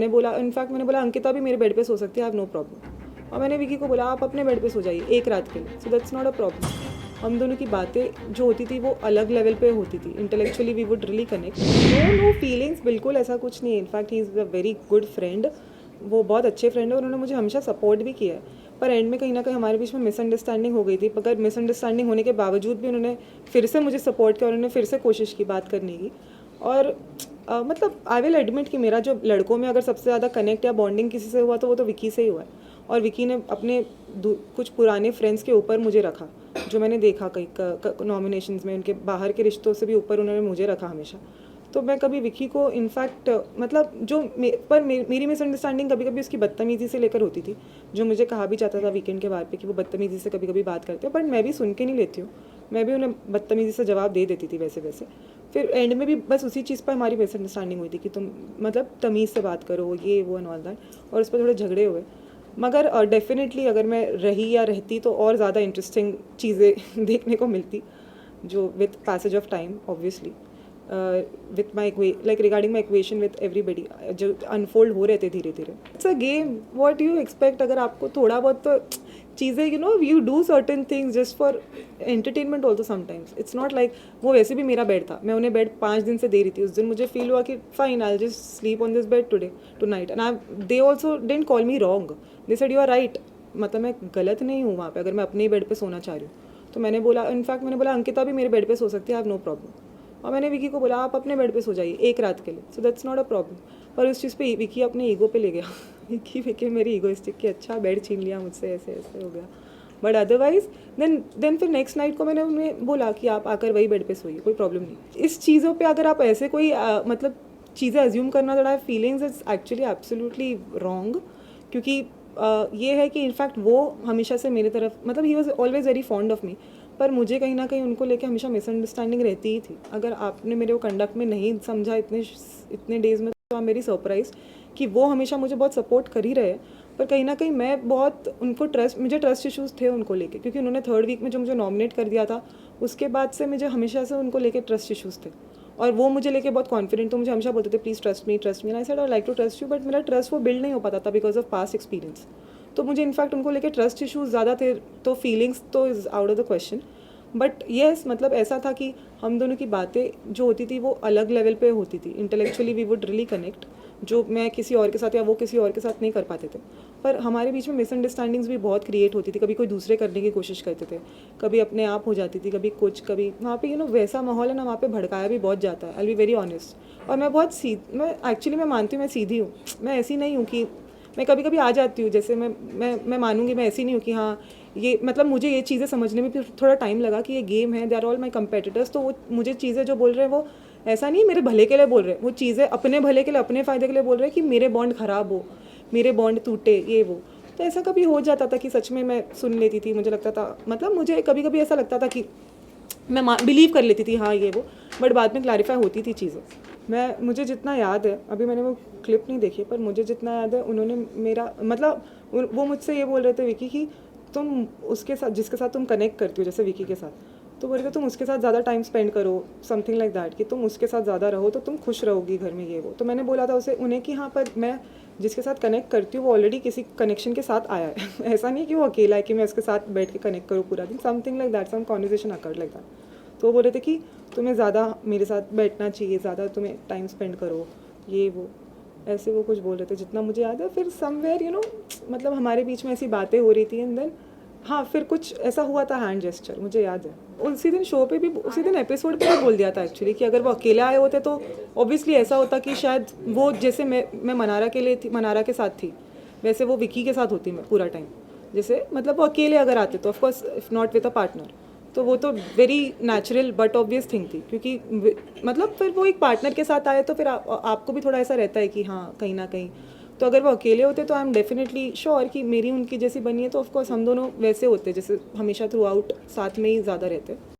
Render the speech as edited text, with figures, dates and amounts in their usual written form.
मैंने बोला अंकिता भी मेरे बेड पे सो सकती है, आई हैव नो प्रॉब्लम। और मैंने विकी को बोला आप अपने बेड पे सो जाइए एक रात के लिए, so that's not a problem. हम दोनों की बातें जो होती थी वो अलग लेवल पे होती थी, intellectually we would really connect. No feelings, बिल्कुल ऐसा कुछ नहीं है। In fact he is a very good friend, वो बहुत अच्छे फ्रेंड है, उन्होंने मुझे हमेशा सपोर्ट भी किया है। पर एंड में कहीं ना कहीं हमारे बीच में मिसअंडरस्टैंडिंग हो गई थी, मगर मिसअंडरस्टैंडिंग होने के बावजूद भी उन्होंने फिर से मुझे सपोर्ट किया, उन्होंने फिर से कोशिश की बात करने की। और मतलब आई विल एडमिट कि मेरा जो लड़कों में अगर सबसे ज़्यादा कनेक्ट या बॉन्डिंग किसी से हुआ तो वो तो विकी से ही हुआ है। और विकी ने अपने कुछ पुराने फ्रेंड्स के ऊपर मुझे रखा, जो मैंने देखा कई नॉमिनेशंस में, उनके बाहर के रिश्तों से भी ऊपर उन्होंने मुझे रखा हमेशा। तो मैं कभी विकी को इनफैक्ट मतलब जो मेरी मिसअंडरस्टैंडिंग कभी कभी उसकी बदतमीज़ी से लेकर होती थी, जो मुझे कहा भी जाता था वीकेंड के बाद पे कि वो बदतमीज़ी से कभी कभी बात करते हैं, बट मैं भी सुन के नहीं लेती हूँ, मैं भी उन्हें बदतमीज़ी से जवाब दे देती थी वैसे वैसे। फिर एंड में भी बस उसी चीज़ पर हमारी मिसअंडरस्टैंडिंग हुई थी कि तुम मतलब तमीज़ से बात करो, ये वो एंड ऑल दैट, और उस पर थोड़े झगड़े हुए। मगर डेफिनेटली अगर मैं रही या रहती तो और ज़्यादा इंटरेस्टिंग चीज़ें देखने को मिलती, जो with passage of time obviously, with my like regarding my equation with everybody, जो अनफोल्ड हो रहे थे धीरे धीरे। It's a game, what you expect. अगर आपको थोड़ा बहुत तो चीज़ें you do certain things just for entertainment also sometimes. It's not like वो वैसे भी मेरा बेड था, मैं उन्हें बेड 5 दिन से दे रही थी। उस दिन मुझे फील हुआ कि fine I just sleep on this bed tonight, and they also didn't call me wrong, they said you are right. मतलब मैं गलत नहीं हूँ वहाँ पे अगर मैं अपने ही बेड पे सोना चाह रही हूँ। तो मैंने बोला, इनफैक्ट मैंने बोला अंकिता भी मेरे बेड पे सो सकती है, आई हैव नो प्रॉब्लम। और मैंने विकी को बोला आप अपने बेड पे सो जाइए एक रात के लिए, so that's not a problem. पर उस चीज़ पे विकी अपने ईगो पे ले गया विकी मेरी ईगोइस्टिक कि अच्छा बेड छीन लिया मुझसे, ऐसे ऐसे हो गया। बट अदरवाइज देन फिर नेक्स्ट नाइट को मैंने उन्हें बोला कि आप आकर वही बेड पे सोइए, कोई प्रॉब्लम नहीं। इस चीज़ों पे अगर आप ऐसे कोई मतलब चीज़ें अज्यूम करना that I have feelings, it's actually absolutely wrong. क्योंकि ये है कि इनफैक्ट वो हमेशा से मेरी तरफ, मतलब he was always very fond of me, पर मुझे कहीं ना कहीं उनको लेके हमेशा मिसअंडरस्टैंडिंग रहती ही थी। अगर आपने मेरे को कंडक्ट में नहीं समझा इतने डेज़ में, तो आप मेरी सरप्राइज कि वो हमेशा मुझे बहुत सपोर्ट कर ही रहे, पर कहीं ना कहीं मैं बहुत उनको मुझे ट्रस्ट इश्यूज़ थे उनको लेके, क्योंकि उन्होंने 3rd वीक में जो मुझे नॉमिनेट कर दिया था, उसके बाद से मुझे हमेशा से उनको लेके ट्रस्ट इश्यूज़ थे। और वो मुझे लेके बहुत कॉन्फिडेंट, तो मुझे हमेशा बोलते थे please trust me, I said I like to trust you, but मेरा ट्रस्ट वो बिल्ड नहीं हो पाता था बिकॉज ऑफ पास्ट एक्सपीरियंस। तो मुझे इनफैक्ट उनको लेके ट्रस्ट इश्यूज़ ज़्यादा थे, तो फीलिंग्स तो is out of the question. But yes, मतलब ऐसा था कि हम दोनों की बातें जो होती थी वो अलग लेवल पे होती थी, intellectually we would really connect, जो मैं किसी और के साथ या वो किसी और के साथ नहीं कर पाते थे। पर हमारे बीच में मिसअंडरस्टैंडिंग्स भी बहुत क्रिएट होती थी, कभी कोई दूसरे करने की कोशिश करते थे, कभी अपने आप हो जाती थी, कभी कुछ, कभी वहाँ पे वैसा माहौल है ना, वहाँ पे भड़काया भी बहुत जाता है, I will be very honest. और मैं बहुत मैं एक्चुअली मैं मानती हूँ मैं सीधी हूँ, मैं ऐसी नहीं हूँ कि मैं कभी कभी आ जाती हूँ, जैसे मैं मानूंगी, मैं ऐसी नहीं हूँ कि हाँ ये मतलब मुझे ये चीज़ें समझने में फिर थोड़ा टाइम लगा कि ये गेम है, they are all my competitors. तो वो मुझे चीज़ें जो बोल रहे हैं वो ऐसा नहीं मेरे भले के लिए बोल रहे हैं, वो चीज़ें अपने भले के लिए, अपने फ़ायदे के लिए बोल रहे हैं कि मेरे बॉन्ड ख़राब हो, मेरे बॉन्ड टूटे, ये वो। तो ऐसा कभी हो जाता था कि सच में मैं सुन लेती थी, मुझे लगता था, मतलब मुझे कभी कभी ऐसा लगता था कि मैं बिलीव कर लेती थी हाँ ये वो, बट बाद में क्लैरिफाई होती थी चीज़ें। मुझे जितना याद है, अभी मैंने वो क्लिप नहीं देखी, पर मुझे जितना याद है उन्होंने मेरा मतलब वो मुझसे ये बोल रहे थे विकी कि तुम उसके साथ जिसके साथ तुम कनेक्ट करती हो, जैसे विकी के साथ, तो बोल रहे थे तुम उसके साथ ज़्यादा टाइम स्पेंड करो, समथिंग लाइक दैट, कि तुम उसके साथ ज़्यादा रहो तो तुम खुश रहोगी घर में, ये वो। तो मैंने बोला था उन्हें कि हाँ पर मैं जिसके साथ कनेक्ट करती हूँ वो ऑलरेडी किसी कनेक्शन के साथ आया है ऐसा नहीं कि वो अकेला है कि मैं उसके साथ बैठ के कनेक्ट करूँ पूरा दिन, something like that, some conversation awkward like that. तो वो बोल रहे थे कि तुम्हें ज़्यादा मेरे साथ बैठना चाहिए, ज़्यादा तुम्हें टाइम स्पेंड करो, ये वो, ऐसे वो कुछ बोल रहे थे जितना मुझे याद है। फिर समवेयर मतलब हमारे बीच में ऐसी बातें हो रही थी, एंड देन हाँ फिर कुछ ऐसा हुआ था, हैंड जेस्चर मुझे याद है। उसी दिन शो पे भी, उसी दिन एपिसोड पे भी बोल दिया था एक्चुअली कि अगर वो अकेले आए होते तो ऑब्वियसली ऐसा होता कि शायद वो, जैसे मैं मनारा के लिए थी, मनारा के साथ थी, वैसे वो विकी के साथ होती मैं पूरा टाइम। जैसे मतलब वो अकेले अगर आते तो of course if not with a partner, तो वो तो very natural but obvious thing थी, क्योंकि मतलब फिर वो एक पार्टनर के साथ आए तो फिर आपको भी थोड़ा ऐसा रहता है कि हाँ कहीं ना कहीं। तो अगर वो अकेले होते तो आई एम डेफिनेटली श्योर कि मेरी उनकी जैसी बनी है, तो ऑफकोर्स हम दोनों वैसे होते जैसे हमेशा थ्रू आउट साथ में ही ज़्यादा रहते।